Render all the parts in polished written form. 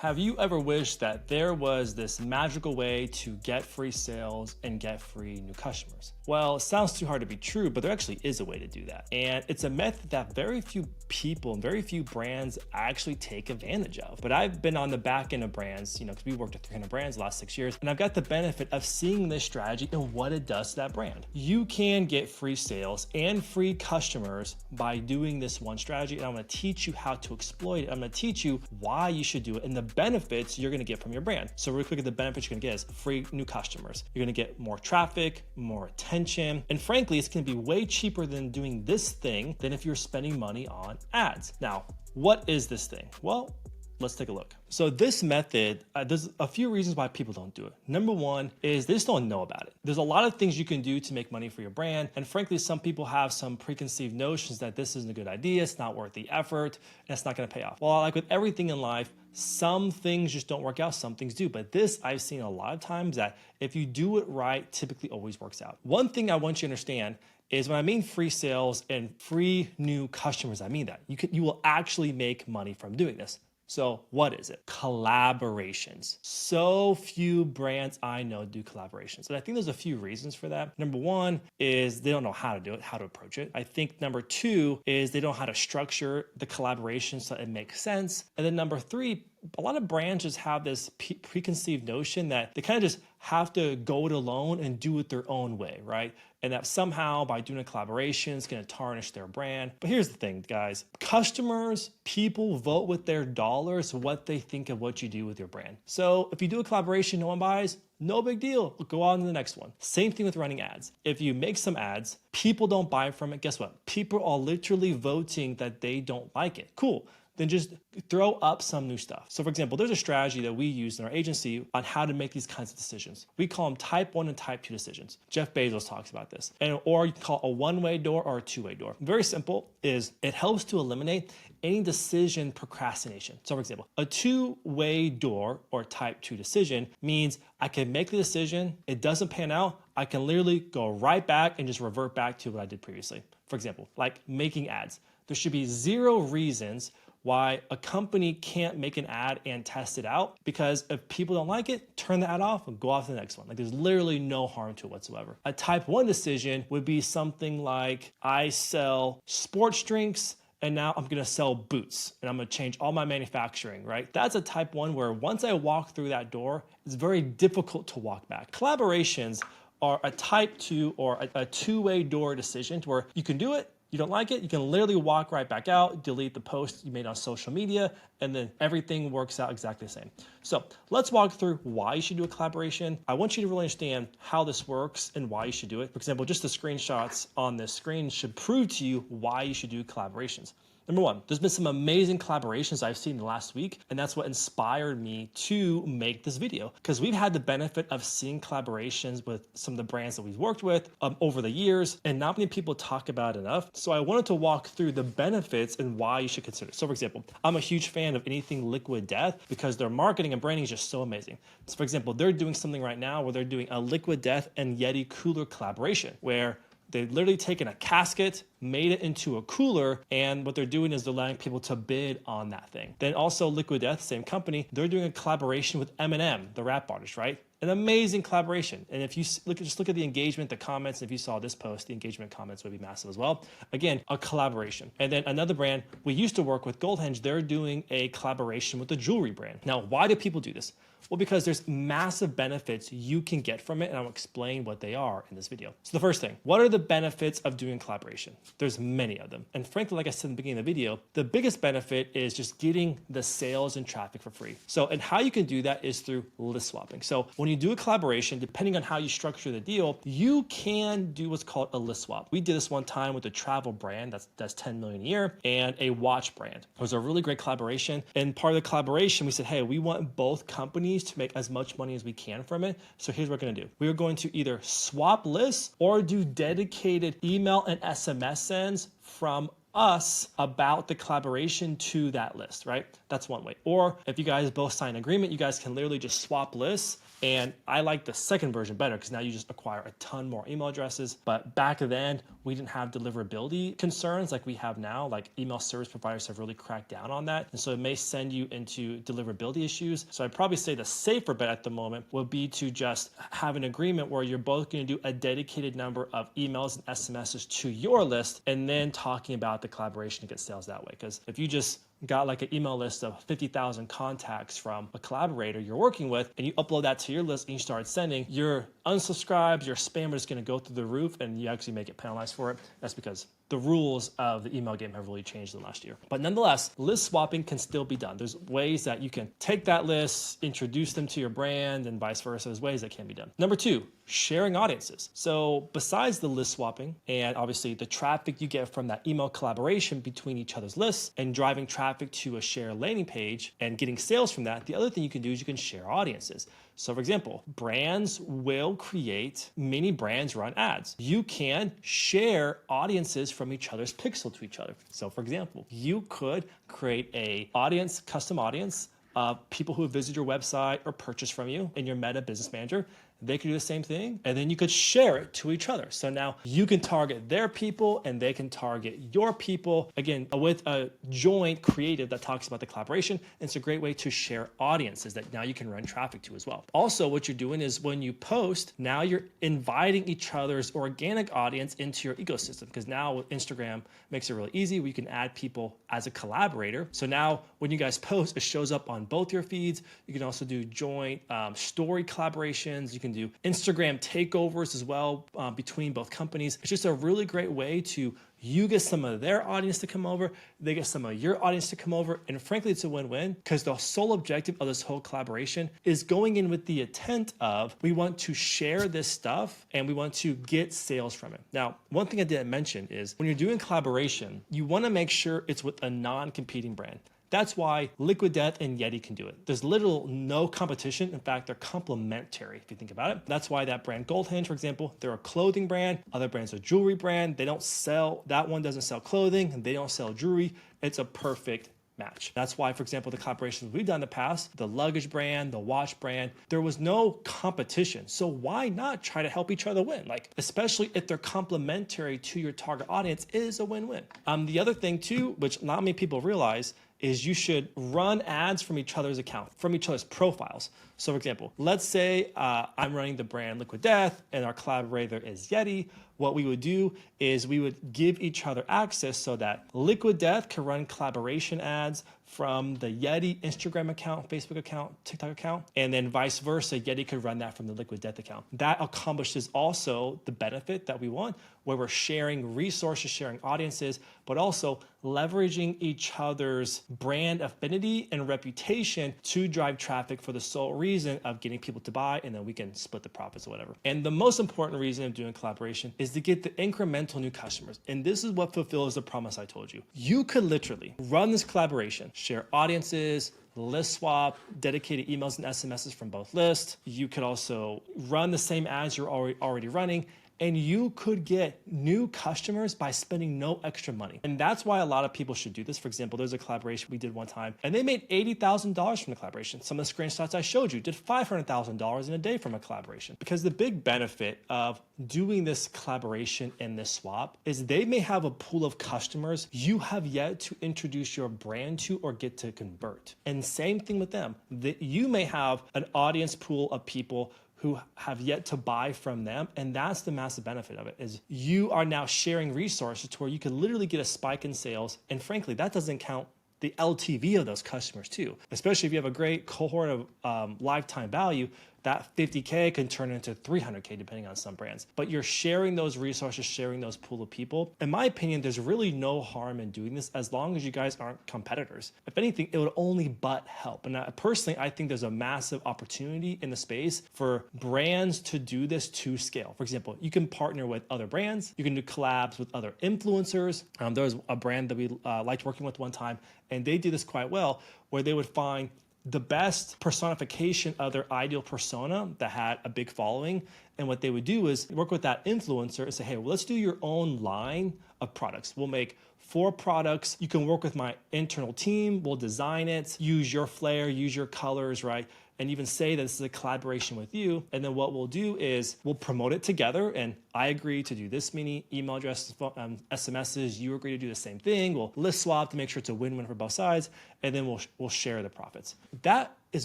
Have you ever wished that there was this magical way to get free sales and get free new customers? Well, it sounds too hard to be true, but there actually is a way to do that. And it's a method that very few people and very few brands actually take advantage of. But I've been on the back end of brands, because we worked with 300 brands the last 6 years, and I've got the benefit of seeing this strategy and what it does to that brand. You can get free sales and free customers by doing this one strategy, and I'm gonna teach you how to exploit it. I'm gonna teach you why you should do it and the benefits you're gonna get from your brand. So real quick, the benefits you're gonna get is free new customers. You're gonna get more traffic, more attention, and frankly, it's gonna be way cheaper than doing this thing than if you're spending money on ads. Now, what is this thing? Well, let's take a look. So this method, there's a few reasons why people don't do it. Number one is they just don't know about it. There's a lot of things you can do to make money for your brand. And frankly, some people have some preconceived notions that this isn't a good idea, it's not worth the effort, and it's not gonna pay off. Well, like with everything in life, some things just don't work out, some things do. But this I've seen a lot of times that if you do it right, typically always works out. One thing I want you to understand is when I mean free sales and free new customers, I mean that. You will actually make money from doing this. So what is it? Collaborations. So few brands I know do collaborations. And I think there's a few reasons for that. Number one is they don't know how to do it, how to approach it. I think number two is they don't know how to structure the collaboration so it makes sense. And then number three, a lot of brands just have this preconceived notion that they kind of just have to go it alone and do it their own way, right? And that somehow by doing a collaboration, it's going to tarnish their brand. But here's the thing, guys. Customers, people vote with their dollars what they think of what you do with your brand. So if you do a collaboration, no one buys, no big deal. Go on to the next one. Same thing with running ads. If you make some ads, people don't buy from it. Guess what? People are literally voting that they don't like it. Cool. Then just throw up some new stuff. So for example, there's a strategy that we use in our agency on how to make these kinds of decisions. We call them type 1 and type 2 decisions. Jeff Bezos talks about this. Or you can call it a one-way door or a two-way door. Very simple is it helps to eliminate any decision procrastination. So for example, a two-way door or type 2 decision means I can make the decision, it doesn't pan out, I can literally go right back and just revert back to what I did previously. For example, like making ads. There should be zero reasons why a company can't make an ad and test it out, because if people don't like it, turn the ad off and go off to the next one. Like there's literally no harm to it whatsoever. A type 1 decision would be something like I sell sports drinks and now I'm gonna sell boots and I'm gonna change all my manufacturing, right? That's a type 1 where once I walk through that door, it's very difficult to walk back. Collaborations are a type 2 or a two-way door decision where you can do it, you don't like it, you can literally walk right back out, delete the post you made on social media, and then everything works out exactly the same. So let's walk through why you should do a collaboration. I want you to really understand how this works and why you should do it. For example, just the screenshots on this screen should prove to you why you should do collaborations. Number one, there's been some amazing collaborations I've seen in the last week, and that's what inspired me to make this video, because we've had the benefit of seeing collaborations with some of the brands that we've worked with over the years, and not many people talk about it enough. So I wanted to walk through the benefits and why you should consider it. So for example, I'm a huge fan of anything Liquid Death because their marketing and branding is just so amazing. So for example, they're doing something right now where they're doing a Liquid Death and Yeti cooler collaboration, where they've literally taken a casket, made it into a cooler, and what they're doing is they're allowing people to bid on that thing. Then also Liquid Death, same company, they're doing a collaboration with Eminem, the rap artist, right? An amazing collaboration. And if you just look at the engagement, the comments, if you saw this post, the engagement comments would be massive as well. Again, a collaboration. And then another brand we used to work with, Goldhenge, they're doing a collaboration with a jewelry brand. Now, why do people do this? Well, because there's massive benefits you can get from it, and I'll explain what they are in this video. So the first thing, what are the benefits of doing collaboration? There's many of them. And frankly, like I said in the beginning of the video, the biggest benefit is just getting the sales and traffic for free. And how you can do that is through list swapping. So when you do a collaboration, depending on how you structure the deal, you can do what's called a list swap. We did this one time with a travel brand that's 10 million a year and a watch brand. It was a really great collaboration. And part of the collaboration, we said, hey, we want both companies to make as much money as we can from it. So here's what we're gonna do. We are going to either swap lists or do dedicated email and SMS sends from us about the collaboration to that list, right? That's one way. Or if you guys both sign an agreement, you guys can literally just swap lists. And I like the second version better because now you just acquire a ton more email addresses. But back then, we didn't have deliverability concerns like we have now. Like email service providers have really cracked down on that. And so it may send you into deliverability issues. So I'd probably say the safer bet at the moment would be to just have an agreement where you're both going to do a dedicated number of emails and SMSs to your list, and then talking about the collaboration to get sales that way. Because if you just got like an email list of 50,000 contacts from a collaborator you're working with, and you upload that to your list and you start sending, your unsubscribes, your spam is going to go through the roof, and you actually may get penalized for it. That's because the rules of the email game have really changed in the last year. But nonetheless, list swapping can still be done. There's ways that you can take that list, introduce them to your brand, and vice versa. There's ways that can be done. Number two, sharing audiences. So besides the list swapping and obviously the traffic you get from that email collaboration between each other's lists and driving traffic to a share landing page and getting sales from that, the other thing you can do is you can share audiences. So for example, brands will create, many brands run ads. You can share audiences from each other's pixel to each other. So for example, you could create a audience, custom audience of people who have visited your website or purchased from you in your Meta Business Manager. They could do the same thing, and then you could share it to each other. So now you can target their people and they can target your people. Again, with a joint creative that talks about the collaboration, it's a great way to share audiences that now you can run traffic to as well. Also, what you're doing is when you post, now you're inviting each other's organic audience into your ecosystem, because now with Instagram makes it really easy where you can add people as a collaborator. So now when you guys post, it shows up on both your feeds. You can also do joint story collaborations. You can do Instagram takeovers as well between both companies. It's just a really great way to you get some of their audience to come over, they get some of your audience to come over, and frankly, it's a win-win because the sole objective of this whole collaboration is going in with the intent of we want to share this stuff and we want to get sales from it. Now, one thing I didn't mention is when you're doing collaboration, you want to make sure it's with a non-competing brand. That's why Liquid Death and Yeti can do it. There's little no competition. In fact, they're complementary if you think about it. That's why that brand Goldhinge, for example, they're a clothing brand. Other brands are jewelry brand. They don't sell, that one doesn't sell clothing and they don't sell jewelry. It's a perfect match. That's why, for example, the collaborations we've done in the past, the luggage brand, the watch brand, there was no competition. So why not try to help each other win? Like, especially if they're complementary to your target audience, is a win-win. The other thing too, which not many people realize, is you should run ads from each other's account, from each other's profiles. So for example, let's say I'm running the brand Liquid Death and our collaborator is Yeti. What we would do is we would give each other access so that Liquid Death can run collaboration ads from the Yeti Instagram account, Facebook account, TikTok account, and then vice versa, Yeti could run that from the Liquid Death account. That accomplishes also the benefit that we want, where we're sharing resources, sharing audiences, but also leveraging each other's brand affinity and reputation to drive traffic for the sole reason of getting people to buy, and then we can split the profits or whatever. And the most important reason of doing collaboration is to get the incremental new customers. And this is what fulfills the promise I told you. You could literally run this collaboration, share audiences, list swap, dedicated emails and SMSs from both lists. You could also run the same ads you're already running, and you could get new customers by spending no extra money. And that's why a lot of people should do this. For example, there's a collaboration we did one time and they made $80,000 from the collaboration. Some of the screenshots I showed you did $500,000 in a day from a collaboration. Because the big benefit of doing this collaboration and this swap is they may have a pool of customers you have yet to introduce your brand to or get to convert. And same thing with them. You may have an audience pool of people who have yet to buy from them. And that's the massive benefit of it, is you are now sharing resources to where you can literally get a spike in sales. And frankly, that doesn't count the LTV of those customers too, especially if you have a great cohort of lifetime value. That 50K can turn into 300K depending on some brands. But you're sharing those resources, sharing those pool of people. In my opinion, there's really no harm in doing this as long as you guys aren't competitors. If anything, it would only but help. And personally, I think there's a massive opportunity in the space for brands to do this to scale. For example, you can partner with other brands. You can do collabs with other influencers. There was a brand that we liked working with one time, and they did this quite well, where they would find the best personification of their ideal persona that had a big following. And what they would do is work with that influencer and say, hey, well, let's do your own line of products. We'll make 4 products. You can work with my internal team. We'll design it, use your flair, use your colors, right? And even say that this is a collaboration with you. And then what we'll do is we'll promote it together. And I agree to do this many email addresses, SMSs. You agree to do the same thing. We'll list swap to make sure it's a win-win for both sides. And then we'll share the profits. That is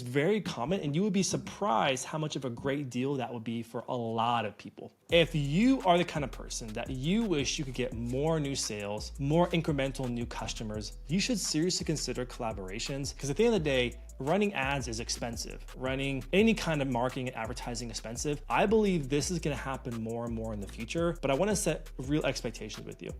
very common, and you would be surprised how much of a great deal that would be for a lot of people. If you are the kind of person that you wish you could get more new sales, more incremental new customers, you should seriously consider collaborations, because at the end of the day, running ads is expensive. Running any kind of marketing and advertising is expensive. I believe this is gonna happen more and more in the future, but I wanna set real expectations with you.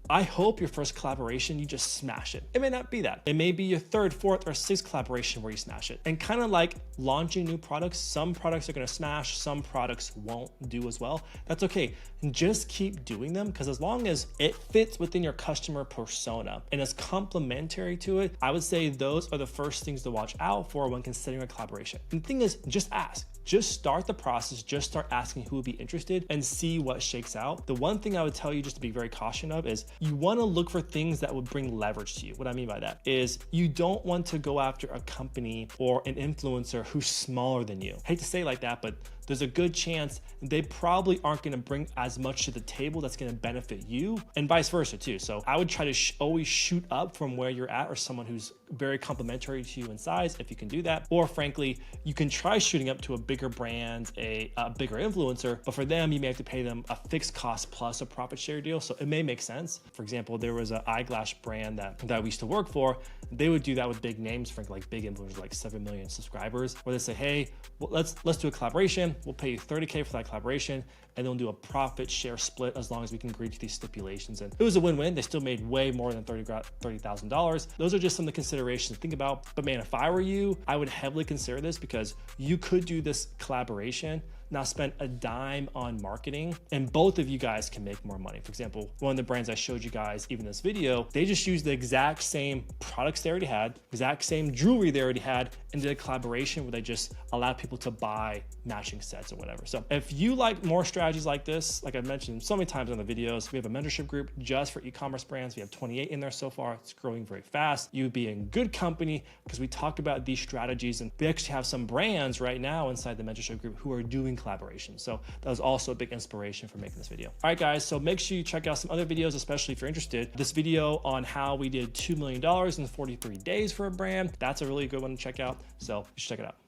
I hope your first collaboration, you just smash it. It may not be that. It may be your 3rd, 4th, or 6th collaboration where you smash it. And kind of like launching new products, some products are gonna smash, some products won't do as well. That's okay. And just keep doing them, because as long as it fits within your customer persona and is complementary to it, I would say those are the first things to watch out for when considering a collaboration. And the thing is, just ask. Just start the process, just start asking who would be interested and see what shakes out. The one thing I would tell you just to be very cautious of is you wanna look for things that would bring leverage to you. What I mean by that is you don't want to go after a company or an influencer who's smaller than you. I hate to say it like that, but there's a good chance they probably aren't gonna bring as much to the table that's gonna benefit you, and vice versa too. So I would try to always shoot up from where you're at, or someone who's very complementary to you in size, if you can do that. Or frankly, you can try shooting up to a bigger brand, a bigger influencer, but for them, you may have to pay them a fixed cost plus a profit share deal. So it may make sense. For example, there was an eyeglass brand that we used to work for. They would do that with big names, frankly, like big influencers, like 7 million subscribers, where they say, hey, well, let's do a collaboration. We'll pay you $30K for that collaboration, and then we'll do a profit share split as long as we can agree to these stipulations. And it was a win-win. They still made way more than $30,000. Those are just some of the considerations to think about. But man, if I were you, I would heavily consider this, because you could do this collaboration, not spend a dime on marketing, and both of you guys can make more money. For example, one of the brands I showed you guys, even this video, they just used the exact same products they already had, exact same jewelry they already had, and did a collaboration where they just allowed people to buy matching sets or whatever. So if you like more strategies like this, like I mentioned so many times in the videos, we have a mentorship group just for e-commerce brands. We have 28 in there so far. It's growing very fast. You would be in good company, because we talk about these strategies, and we actually have some brands right now inside the mentorship group who are doing collaboration. So that was also a big inspiration for making this video. All right, guys, so make sure you check out some other videos, especially if you're interested. This video on how we did $2 million in 43 days for a brand, that's a really good one to check out. So you should check it out.